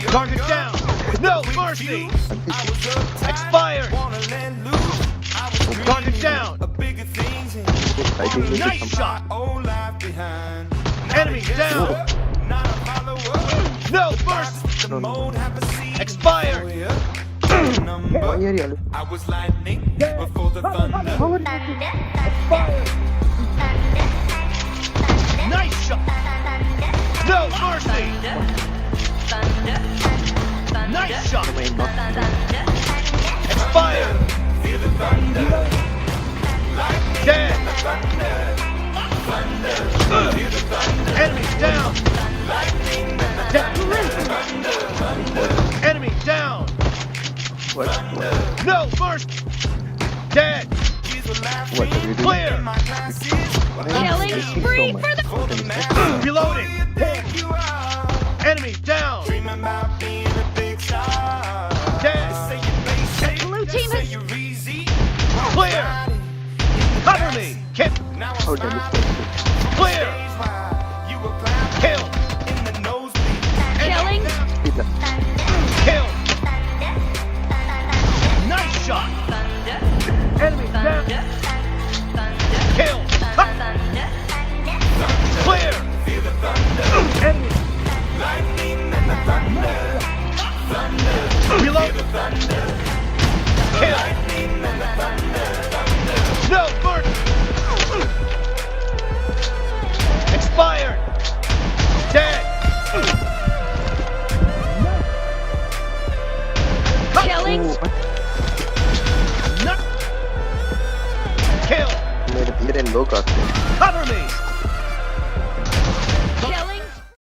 Target down. No mercy. Expired. Target down. Nice shot. Enemy down. No mercy. Expired. I was lightning before the thunder. Nice shot. No mercy. Nice shot. Expired. Dead. Enemy down. Enemy down. No mercy. Dead. Clear. Killing spree for the Reloading. Enemy down. Dead. blue team has Clear. Cover me. Kip. Oh, damn it.